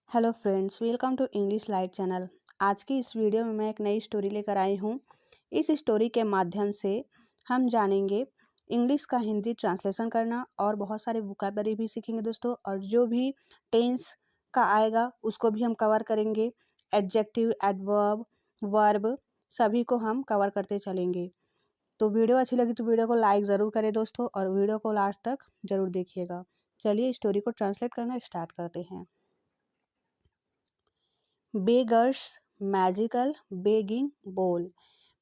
Hello friends, welcome to English light channel. आज की इस वीडियो में मैं एक नई स्टोरी लेकर आई हूँ। इस स्टोरी के माध्यम से हम जानेंगे इंग्लिश का हिंदी ट्रांसलेशन करना और बहुत सारे वोकैबलरी भी सीखेंगे दोस्तों। और जो भी टेंस का आएगा उसको भी हम कवर करेंगे। एडजेक्टिव, एडवर्ब, वर्ब सभी को हम कवर करते चलेंगे। तो वीडियो अच्छी लगी तो वीडियो को लाइक ज़रूर करें दोस्तों, और वीडियो को लास्ट तक ज़रूर देखिएगा। चलिए स्टोरी को ट्रांसलेट करना स्टार्ट करते हैं। बेगर्स मैजिकल बेगिंग बोल।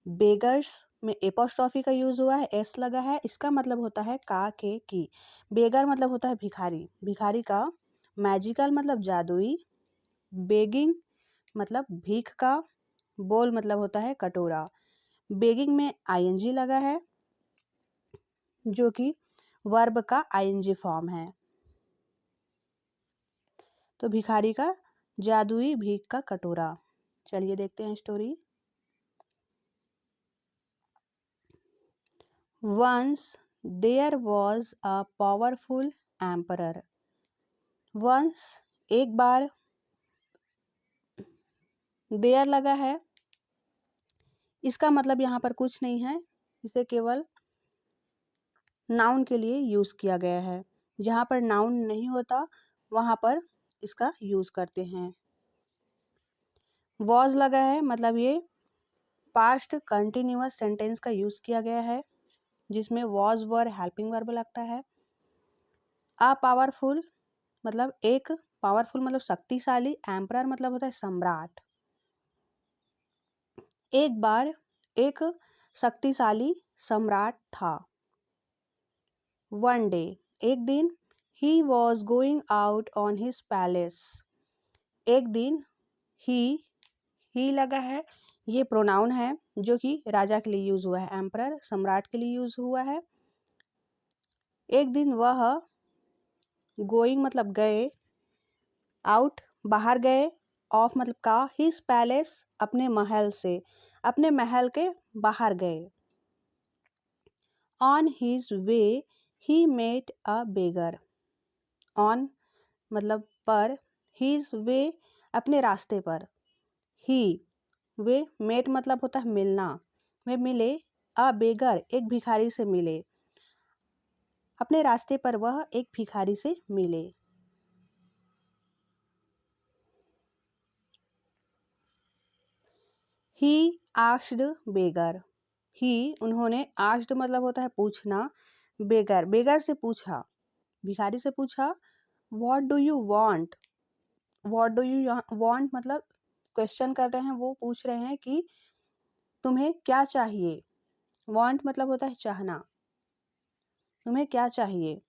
बेगर्स में एपोस्ट्रॉफी का यूज हुआ है, एस लगा है। इसका मतलब होता है का के की। बेगर मतलब होता है भिखारी, भिखारी का। मैजिकल मतलब जादुई। बेगिंग मतलब भीख का। बोल मतलब होता है कटोरा। बेगिंग में आईएनजी लगा है जो कि वर्ब का आईएनजी फॉर्म है। तो भिखारी का जादुई भीख का कटोरा। चलिए देखते हैं story. Once there was a powerful emperor. Once एक बार, there लगा है। इसका मतलब यहाँ पर कुछ नहीं है, इसे केवल नाउन के लिए यूज किया गया है। जहाँ पर नाउन नहीं होता वहाँ पर इसका यूज करते हैं। was लगा है, मतलब ये पास्ट कंटिन्यूअस सेंटेंस का यूज किया गया है जिसमें was वर हेल्पिंग वर्ब लगता है। अ पावरफुल मतलब एक, पावरफुल मतलब शक्तिशाली, एम्परर मतलब होता है सम्राट। एक बार एक शक्तिशाली सम्राट था। वन डे एक दिन, he was going out on his palace. एक दिन, ही लगा है, ये प्रोनाउन है जो कि राजा के लिए यूज हुआ है, एम्परर सम्राट के लिए यूज हुआ है। एक दिन वह, गोइंग मतलब गए, आउट बाहर गए, ऑफ मतलब का, हिज पैलेस अपने महल से, अपने महल के बाहर गए। On his way he met a beggar. On मतलब पर, हिज वे अपने रास्ते पर, ही वे मेट मतलब होता है मिलना, वे मिले, अ बेगर एक भिखारी से मिले। अपने रास्ते पर वह एक भिखारी से मिले। ही आस्क्ड बेगर। ही उन्होंने, आस्क्ड मतलब होता है पूछना, बेगर बेगर से पूछा, भिखारी से पूछा। What do you want. What do you want मतलब क्वेश्चन कर रहे हैं, वो पूछ रहे हैं कि तुम्हें क्या चाहिए। वांट मतलब होता है चाहना, तुम्हें क्या चाहिए।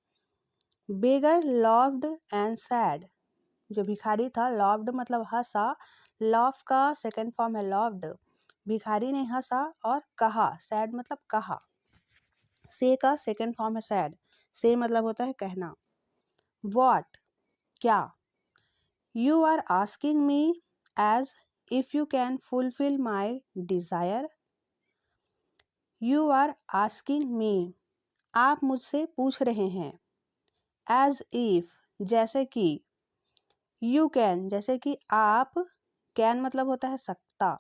बेगर लव्ड एंड सैड। जो भिखारी था, लव्ड मतलब हंसा, लव का सेकंड फॉर्म है लव्ड। भिखारी ने हंसा और कहा, सैड मतलब कहा। से का सेकंड फॉर्म है सैड, से मतलब होता है कहना। व्हाट क्या। You are asking me as if you can fulfil my desire. You are asking me आप मुझसे पूछ रहे हैं, एज इफ जैसे कि, यू कैन जैसे कि आप, कैन मतलब होता है सकता,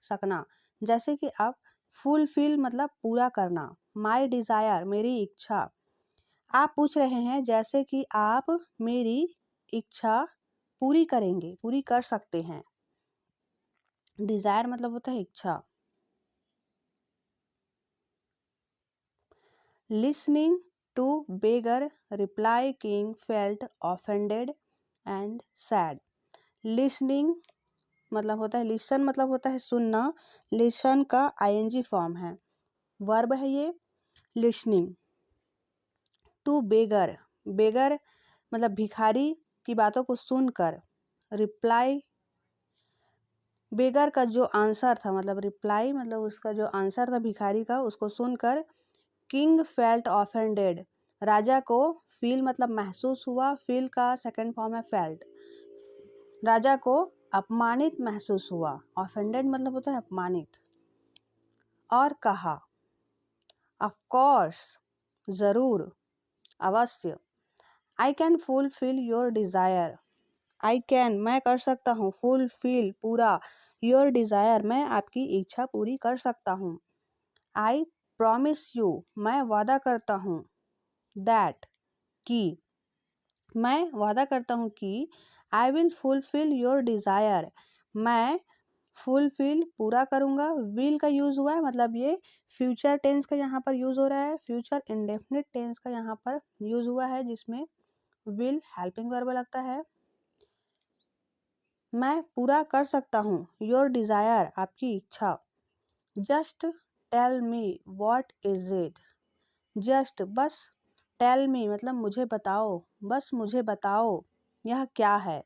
सकना, जैसे कि आप, फुलफिल मतलब पूरा करना, माई डिज़ायर मेरी इच्छा। आप पूछ रहे हैं जैसे कि आप मेरी इच्छा पूरी करेंगे, पूरी कर सकते हैं। डिज़ायर मतलब होता है इच्छा। Listening to beggar reply king felt offended and sad. Listening मतलब होता है, लिसन मतलब होता है सुनना, लिसन का आईएनजी फॉर्म है, वर्ब है ये। लिसनिंग टू बेगर, बेगर मतलब भिखारी की बातों को सुनकर। रिप्लाई, बेगर का जो आंसर था मतलब रिप्लाई मतलब उसका जो आंसर था भिखारी का, उसको सुनकर। किंग फेल्ट ऑफेंडेड, राजा को, फील मतलब महसूस हुआ, फील का सेकंड फॉर्म है फेल्ट, राजा को अपमानित महसूस हुआ। ऑफेंडेड मतलब होता है अपमानित। और कहा, ऑफ कोर्स जरूर, अवश्य। I can fulfil your desire I can मैं कर सकता हूँ, फुलफिल पूरा, योर डिज़ायर मैं आपकी इच्छा पूरी कर सकता हूँ। आई प्रॉमिस यू मैं वादा करता हूँ, दैट कि मैं वादा करता हूँ कि I will fulfil your desire मैं फुलफिल पूरा करूँगा। विल का यूज़ हुआ है, मतलब ये फ्यूचर टेंस का यहाँ पर यूज़ हो रहा है, फ्यूचर इंडेफिनिट टेंस का यहाँ पर यूज़ हुआ है, जिसमें विल हेल्पिंग वर्ब लगता है। मैं पूरा कर सकता हूँ, योर डिज़ायर आपकी इच्छा। Just tell me what is it just बस, टेल मी मतलब मुझे बताओ, बस मुझे बताओ यह क्या है।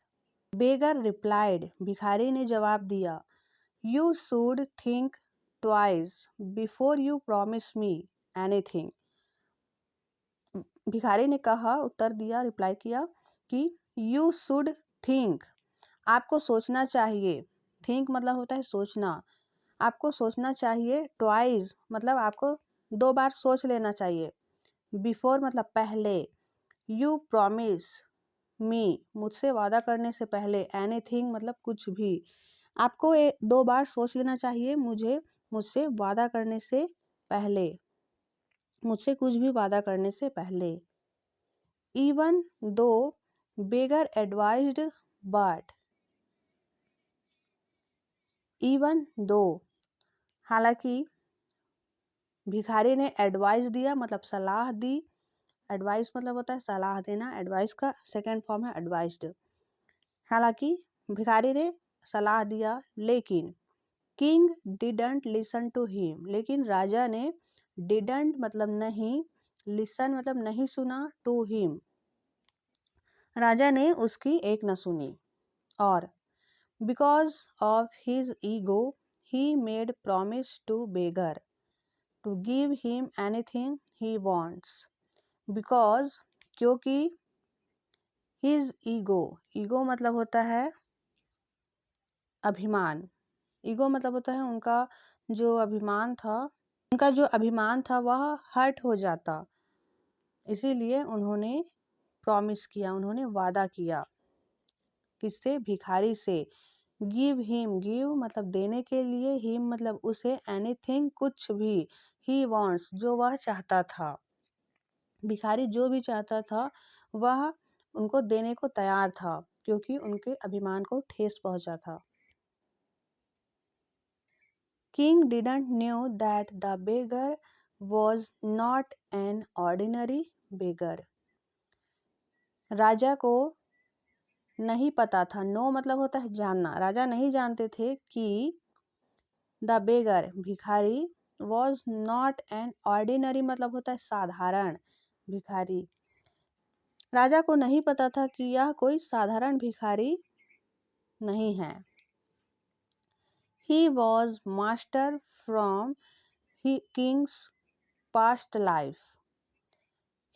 बेगर रिप्लाइड भिखारी ने जवाब दिया, you should think twice before you promise me anything. भिखारी ने कहा, उत्तर दिया, रिप्लाई किया कि यू शुड थिंक आपको सोचना चाहिए, थिंक मतलब होता है सोचना, आपको सोचना चाहिए, ट्वाइस मतलब आपको 2 बार सोच लेना चाहिए, बिफोर मतलब पहले, यू प्रॉमिस मी मुझसे वादा करने से पहले, एनीथिंग मतलब कुछ भी, आपको 2 बार सोच लेना चाहिए मुझसे वादा करने से पहले, मुझसे कुछ भी वादा करने से पहले। Even though beggar advised but even though हालांकि भिखारी ने एडवाइस दिया मतलब सलाह दी, एडवाइस मतलब होता है सलाह देना, एडवाइस का सेकेंड फॉर्म है एडवाइस्ड। हालांकि भिखारी ने सलाह दिया, लेकिन king didn't listen to him लेकिन राजा ने, डिडंट मतलब नहीं, लिसन मतलब नहीं सुना, टू हिम राजा ने उसकी एक न सुनी। और because of his ego he made promise to beggar to give him anything he wants. Because क्योंकि, हिज ईगो, ईगो मतलब होता है अभिमान, ईगो मतलब होता है उनका जो अभिमान था, उनका जो अभिमान था वह हर्ट हो जाता, इसीलिए उन्होंने प्रॉमिस किया, उन्होंने वादा किया, किससे, भिखारी से। गिव हिम, गिव मतलब देने के लिए, हिम मतलब उसे, एनीथिंग कुछ भी, ही वॉन्ट्स जो वह चाहता था, भिखारी जो भी चाहता था वह उनको देने को तैयार था, क्योंकि उनके अभिमान को ठेस पहुंचा था। King didn't knew that the beggar was not an ordinary beggar. राजा को नहीं पता था, नो मतलब होता है जानना, राजा नहीं जानते थे कि द बेगर भिखारी वॉज नॉट एन ऑर्डिनरी मतलब होता है साधारण भिखारी, राजा को नहीं पता था कि यह कोई साधारण भिखारी नहीं है। He was master from Kings past life,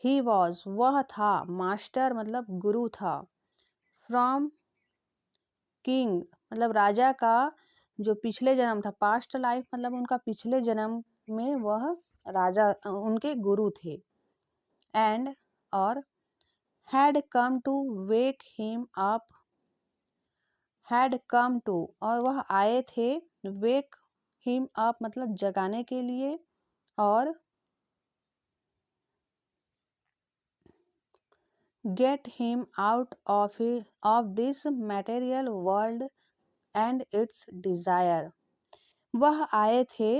he was वह था, मास्टर मतलब गुरु था, फ्रॉम किंग मतलब राजा का जो पिछले जन्म था, पास्ट लाइफ मतलब उनका पिछले जन्म में वह राजा उनके गुरु थे। एंड और had come to wake him up, had come to और वह आए थे, वेक हिम अप मतलब जगाने के लिए, और get him out of this material world and its desire. वह आए थे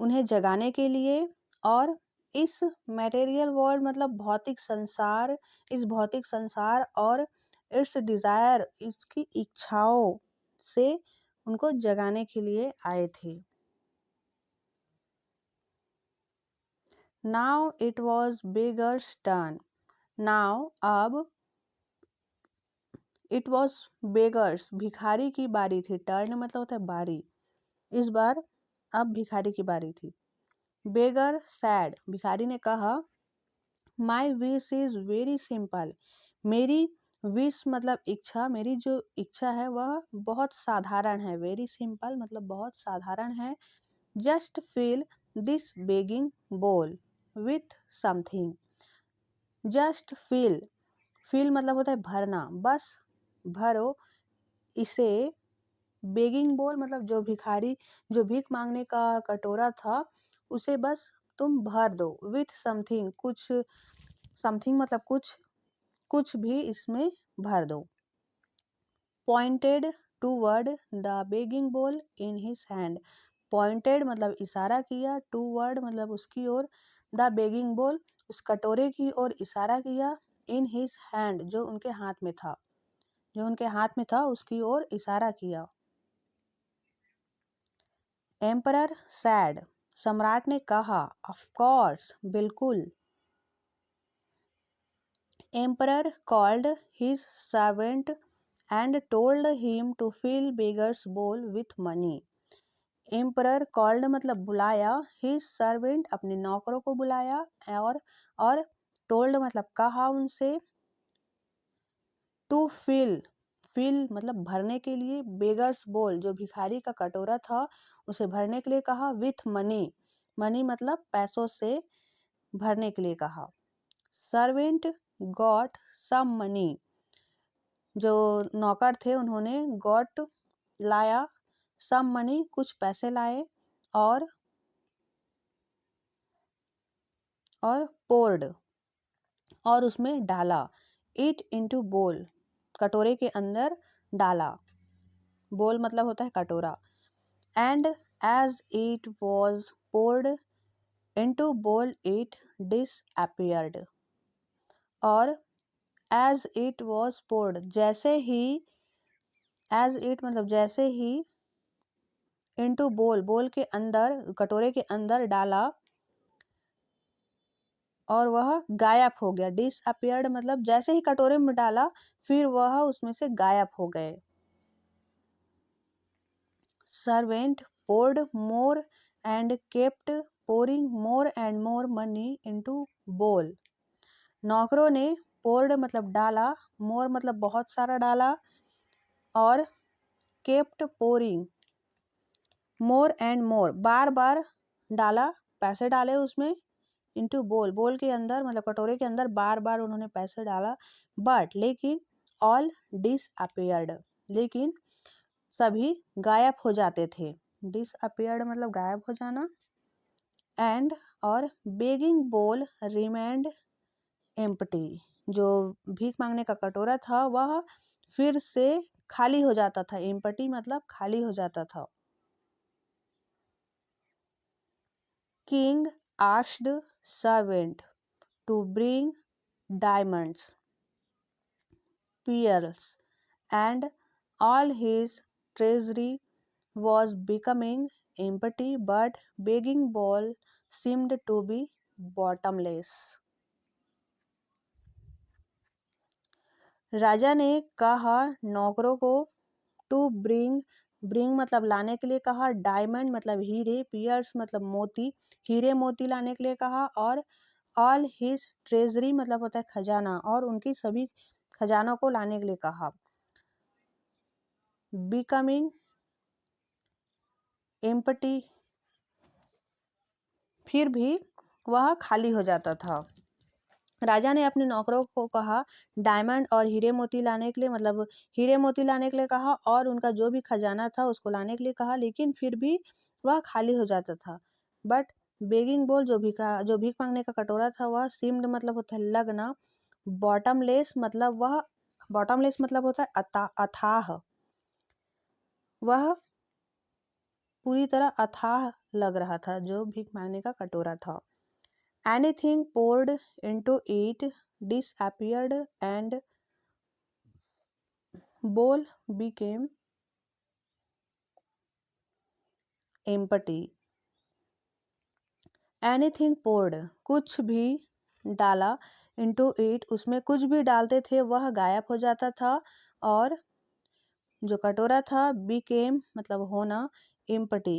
उन्हें जगाने के लिए, और इस मटेरियल वर्ल्ड मतलब भौतिक संसार, इस भौतिक संसार और इट्स डिजायर इसकी इच्छाओं से उनको जगाने के लिए आए थे। Now it was beggars turn, now अब, इट वॉज बेगर्स भिखारी की बारी थी, टर्न मतलब होता है बारी, इस बार अब भिखारी की बारी थी। बेगर सैड भिखारी ने कहा, my wish is very simple मेरी विश मतलब इच्छा, मेरी जो इच्छा है वह बहुत साधारण है, वेरी सिंपल मतलब बहुत साधारण है। Just fill this begging bowl with something, just fill, fill मतलब होता है भरना, बस भरो इसे। बेगिंग बोल मतलब जो भीख मांगने का कटोरा था उसे बस तुम भर दो। विथ समथिंग कुछ, समथिंग मतलब कुछ भी इसमें भर दो। पॉइंटेड टूवर्ड द बेगिंग बोल इन हिज हैंड। पॉइंटेड मतलब इशारा किया, टूवर्ड मतलब उसकी ओर, द बेगिंग बोल उस कटोरे की ओर इशारा किया, इन हिज हैंड जो उनके हाथ में था उसकी ओर इशारा किया। एम्परर सैड सम्राट ने कहा, ऑफ कोर्स बिल्कुल। Emperor called his servant and told him to fill beggar's bowl with money. Emperor called मतलब बुलाया, हिज सर्वेंट अपने नौकरों को बुलाया, और टोल्ड मतलब कहा उनसे, टू फिल मतलब भरने के लिए, बेगर्स बोल जो भिखारी का कटोरा था उसे भरने के लिए कहा, विथ मनी मतलब पैसों से भरने के लिए कहा। सर्वेंट गॉट सम मनी जो नौकर थे उन्होंने गॉट लाया, सम मनी कुछ पैसे लाए, और पोर्ड और उसमें डाला, इट इनटू बोल कटोरे के अंदर डाला। बोल मतलब होता है कटोरा। And as it was poured into bowl it disappeared. और एज इट वॉज पोर्ड जैसे ही, एज इट मतलब जैसे ही, इनटू बोल के अंदर कटोरे के अंदर डाला और वह गायब हो गया। डिसअपीयर्ड मतलब जैसे ही कटोरे में डाला फिर वह उसमें से गायब हो गए। Servant poured more and kept pouring more and more money into bowl। नौकरों ने poured मतलब डाला, more मतलब बहुत सारा डाला, और kept pouring more and more बार बार डाला, पैसे डाले उसमें, into bowl के अंदर मतलब कटोरे के अंदर बार बार उन्होंने पैसे डाला। बट लेकिन all disappeared लेकिन सभी गायब हो जाते थे। डिसअपियर्ड मतलब गायब हो जाना। एंड और बेगिंग बोल रिमेंड एम्प्टी जो भीख मांगने का कटोरा था वह फिर से खाली हो जाता था। एम्प्टी मतलब खाली हो जाता था। King asked servant to bring diamonds, pearls and all his treasury was becoming empty, but begging bowl seemed to be bottomless। राजा ने कहा नौकरों को, टू ब्रिंग मतलब लाने के लिए कहा, डायमंड मतलब हीरे, पियर्स मतलब मोती, हीरे मोती लाने के लिए कहा, और ऑल हिज ट्रेजरी मतलब होता है खजाना, और उनकी सभी खजानों को लाने के लिए कहा। बिकमिंग एम्प्टी फिर भी वह खाली हो जाता था। राजा ने अपने नौकरों को कहा डायमंड और हीरे मोती लाने के लिए, मतलब हीरे मोती लाने के लिए कहा, और उनका जो भी खजाना था उसको लाने के लिए कहा, लेकिन फिर भी वह खाली हो जाता था। बट बेगिंग बोल जो भीख मांगने का कटोरा था वह सीम्ड मतलब होता है लगना, बॉटमलेस मतलब होता है अथाह, वह पूरी तरह अथाह लग रहा था जो भीख मांगने का कटोरा था। Anything poured into it disappeared and bowl became empty। Anything poured कुछ भी डाला, into it उसमें कुछ भी डालते थे वह गायब हो जाता था, और जो कटोरा था became मतलब होना, empty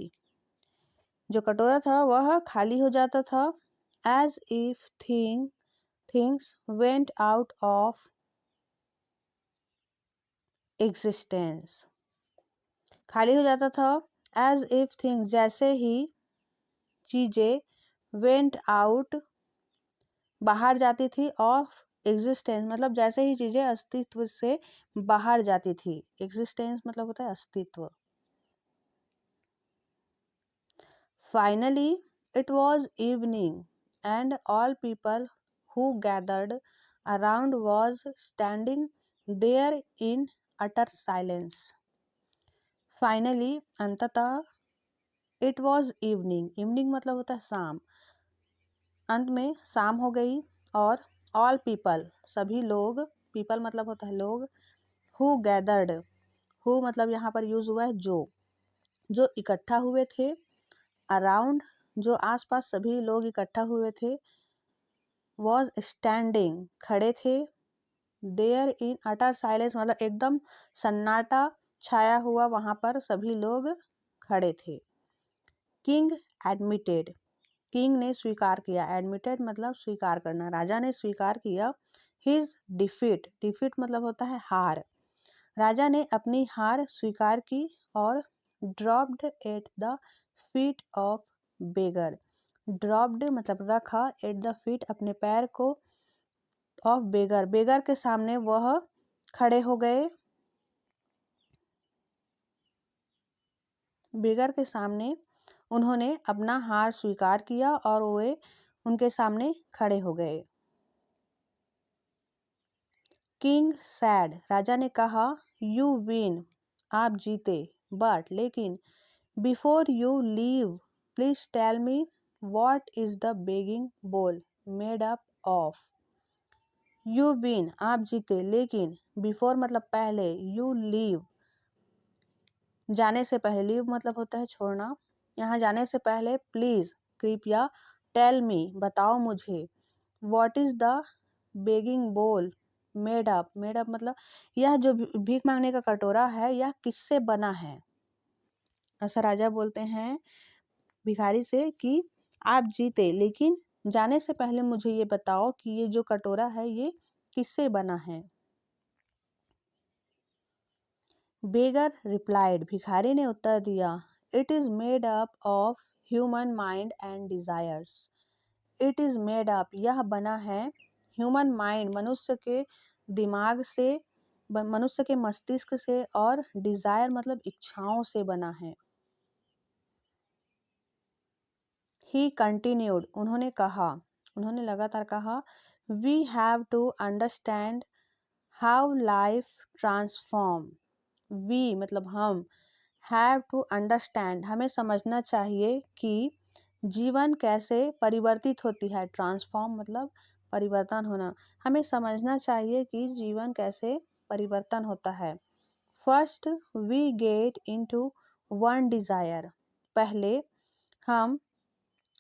जो कटोरा था वह खाली हो जाता था। As if things went out of existence खाली हो जाता था। एज इफ थिंग्स जैसे ही चीजें वेंट आउट बाहर जाती थी, ऑफ एग्जिस्टेंस मतलब जैसे ही चीजें अस्तित्व से बाहर जाती थी। एग्जिस्टेंस मतलब होता है अस्तित्व। Finally it was evening and all people who gathered around was standing there in utter silence. Finally, अंततः, it was evening. Evening मतलब होता है शाम। अंत में शाम हो गई और all people सभी लोग, people मतलब होता है लोग, who gathered, who मतलब यहाँ पर यूज हुआ है जो इकट्ठा हुए थे, around जो आसपास सभी लोग इकट्ठा हुए थे, was standing खड़े थे, देयर इन अटर साइलेंस मतलब एकदम सन्नाटा छाया हुआ, वहां पर सभी लोग खड़े थे। किंग एडमिटेड, किंग ने स्वीकार किया, एडमिटेड मतलब स्वीकार करना, राजा ने स्वीकार किया हिज डिफीट, डिफीट मतलब होता है हार, राजा ने अपनी हार स्वीकार की और dropped at the feet of beggar, dropped मतलब रखा, एट द फीट अपने पैर को, ऑफ बेगर, बेगर के सामने वह खड़े हो गए, बेगर के सामने उन्होंने अपना हार स्वीकार किया और वे उनके सामने खड़े हो गए। किंग सैड, राजा ने कहा, यू विन, आप जीते, बट लेकिन, before you leave please tell me what is the begging bowl made up of. You win आप जीते, लेकिन बिफोर मतलब पहले, यू लीव जाने से पहले, लीव मतलब होता है छोड़ना, यहाँ जाने से पहले प्लीज कृपया, टेल मी बताओ मुझे, what is the begging bowl made up, made up मतलब यह जो भीख मांगने का कटोरा है यह किससे बना है। ऐसा राजा बोलते हैं भिखारी से कि आप जीते, लेकिन जाने से पहले मुझे ये बताओ कि ये जो कटोरा है ये किससे बना है। बेगर रिप्लाइड, भिखारी ने उत्तर दिया, it is made up of human mind and desires. It is made up यह बना है, ह्यूमन माइंड मनुष्य के दिमाग से, मनुष्य के मस्तिष्क से, और डिजायर मतलब इच्छाओं से बना है। ही कंटिन्यूड उन्होंने कहा, उन्होंने लगातार कहा, we have to understand how life transform, we मतलब हम, हैव टू अंडरस्टैंड हमें समझना चाहिए कि जीवन कैसे परिवर्तित होती है, ट्रांसफॉर्म मतलब परिवर्तन होना, हमें समझना चाहिए कि जीवन कैसे परिवर्तन होता है। First we get into one desire, पहले हम,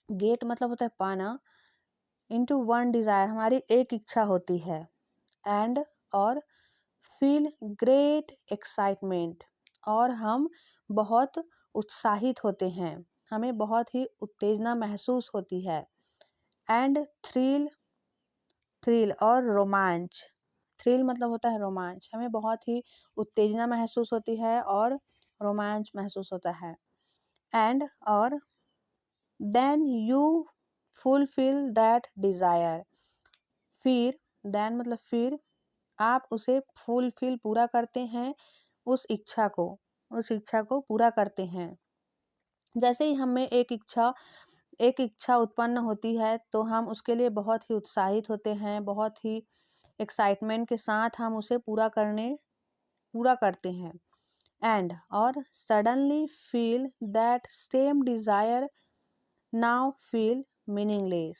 गेट मतलब होता है पाना, इनटू वन डिजायर हमारी एक इच्छा होती है, एंड और फील ग्रेट एक्साइटमेंट और हम बहुत उत्साहित होते हैं, हमें बहुत ही उत्तेजना महसूस होती है, एंड थ्रिल, थ्रिल और रोमांच, थ्रिल मतलब होता है रोमांच, हमें बहुत ही उत्तेजना महसूस होती है और रोमांच महसूस होता है, एंड और then you fulfil that desire, फिर, देन मतलब फिर, आप उसे फुलफिल पूरा करते हैं, उस इच्छा को, उस इच्छा को पूरा करते हैं। जैसे ही हमें एक इच्छा उत्पन्न होती है तो हम उसके लिए बहुत ही उत्साहित होते हैं, बहुत ही एक्साइटमेंट के साथ हम उसे पूरा करते हैं, एंड और suddenly feel that same desire now feel meaningless,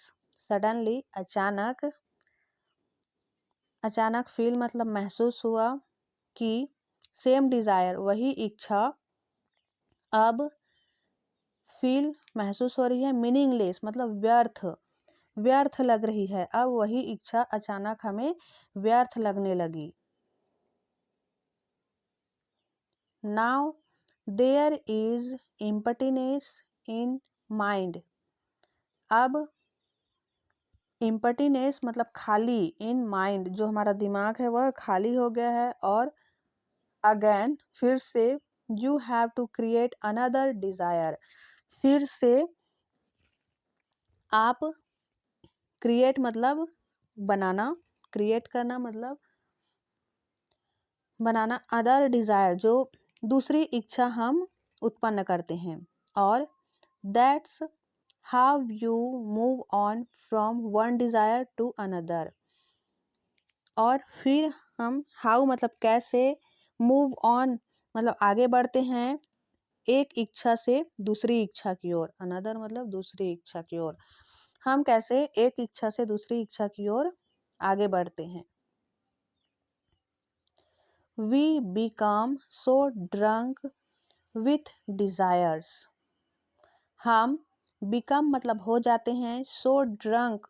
suddenly अचानक, अचानक फील मतलब महसूस हुआ कि सेम डिजायर वही इच्छा अब फील महसूस हो रही है, मीनिंगलेस मतलब व्यर्थ, व्यर्थ लग रही है, अब वही इच्छा अचानक हमें व्यर्थ लगने लगी। Now there is emptiness in mind, अब इम्पटीनेस मतलब खाली, इन माइंड जो हमारा दिमाग है वह खाली हो गया है, और अगेन फिर से, you have to create another desire, फिर से आप, क्रिएट मतलब बनाना, क्रिएट करना मतलब बनाना, अदर डिज़ायर जो दूसरी इच्छा हम उत्पन्न करते हैं, और that's how you move on from one desire to another. और फिर हम हाउ मतलब कैसे, मूव ऑन मतलब आगे बढ़ते हैं एक इच्छा से दूसरी इच्छा की ओर, अनदर मतलब दूसरी इच्छा की ओर। हम कैसे एक इच्छा से दूसरी इच्छा की ओर आगे बढ़ते हैं। We become so drunk with desires। हम become मतलब हो जाते हैं, so drunk,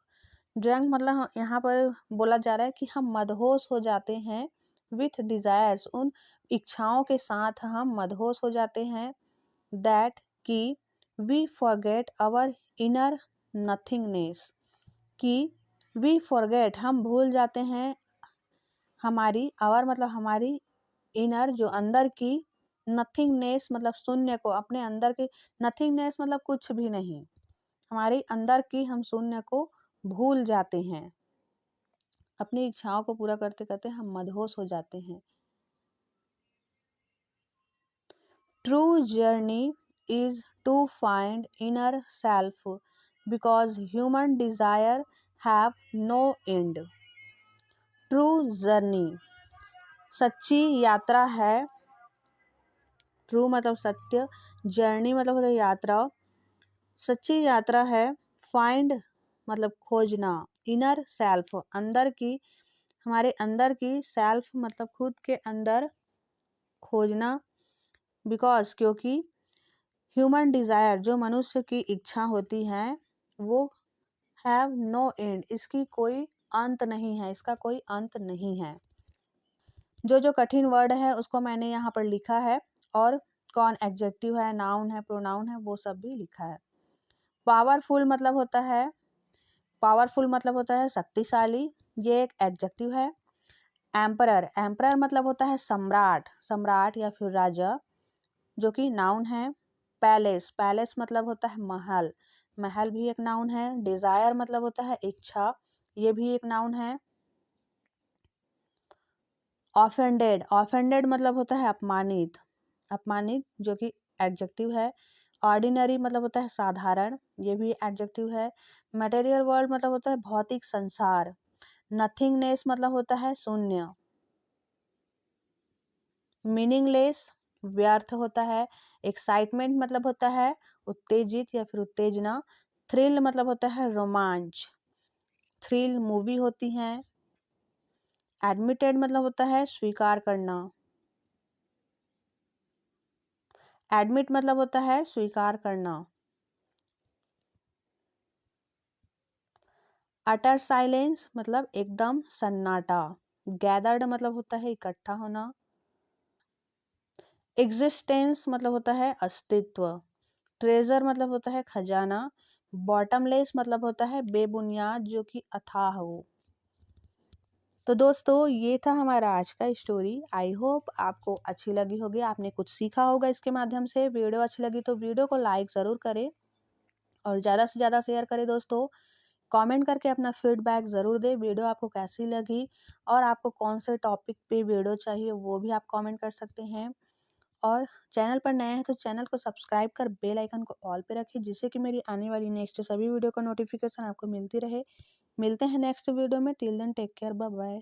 drunk मतलब यहाँ पर बोला जा रहा है कि हम मदहोश हो जाते हैं with desires, उन इच्छाओं के साथ हम मदहोश हो जाते हैं, that कि we forget our inner nothingness, कि we forget हम भूल जाते हैं हमारी, our मतलब हमारी इनर जो अंदर की, नथिंगनेस मतलब शून्य को, अपने अंदर की नथिंगनेस मतलब कुछ भी नहीं, हमारे अंदर की हम शून्य को भूल जाते हैं, अपनी इच्छाओं को पूरा करते करते हम मदहोश हो जाते हैं। True journey is to find inner self because human desire have no end. True journey सच्ची यात्रा है, ट्रू मतलब सत्य, जर्नी मतलब होता है यात्रा, सच्ची यात्रा है, फाइंड मतलब खोजना, इनर सेल्फ अंदर की, हमारे अंदर की, सेल्फ मतलब खुद के अंदर खोजना, बिकॉज क्योंकि ह्यूमन डिज़ायर जो मनुष्य की इच्छा होती है वो हैव नो एंड, इसकी कोई अंत नहीं है, इसका कोई अंत नहीं है। जो जो कठिन वर्ड है उसको मैंने यहाँ पर लिखा है, और कौन एडजेक्टिव है, नाउन है, प्रोनाउन है, वो सब भी लिखा है। पावरफुल मतलब होता है, पावरफुल मतलब होता है शक्तिशाली, ये एक एडजेक्टिव है। एम्परर, एम्परर मतलब होता है सम्राट, सम्राट या फिर राजा, जो कि नाउन है। पैलेस, पैलेस मतलब होता है महल, महल भी एक नाउन है। डिजायर मतलब होता है इच्छा, ये भी एक नाउन है। ऑफेंडेड, ऑफेंडेड मतलब होता है अपमानित, अपमानित जो कि एडजेक्टिव है। ऑर्डिनरी मतलब होता है साधारण, ये भी एडजेक्टिव है। मटेरियल वर्ल्ड मतलब होता है भौतिक संसार। नथिंगनेस मतलब होता है शून्य। मीनिंगलेस व्यर्थ होता है। एक्साइटमेंट मतलब होता है उत्तेजित या फिर उत्तेजना। थ्रिल मतलब होता है रोमांच, थ्रिल मूवी होती है। एडमिटेड मतलब होता है स्वीकार करना, एडमिट मतलब होता है स्वीकार करना। अटर साइलेंस मतलब एकदम सन्नाटा। गैदर्ड मतलब होता है इकट्ठा होना। एग्जिस्टेंस मतलब होता है अस्तित्व। ट्रेजर मतलब होता है खजाना। बॉटमलेस मतलब होता है बेबुनियाद जो कि अथाह हो। तो दोस्तों ये था हमारा आज का स्टोरी। आई होप आपको अच्छी लगी होगी, आपने कुछ सीखा होगा इसके माध्यम से। वीडियो अच्छी लगी तो वीडियो को लाइक ज़रूर करें और ज़्यादा से ज़्यादा शेयर करें दोस्तों। कमेंट करके अपना फीडबैक ज़रूर दें, वीडियो आपको कैसी लगी और आपको कौन से टॉपिक पे वीडियो चाहिए वो भी आप कमेंट कर सकते हैं। और चैनल पर नए हैं तो चैनल को सब्सक्राइब कर बेल आइकन को ऑल पे रखिए, जिससे कि मेरी आने वाली नेक्स्ट सभी वीडियो का नोटिफिकेशन आपको मिलती रहे। मिलते हैं नेक्स्ट वीडियो में, till then take care, bye bye.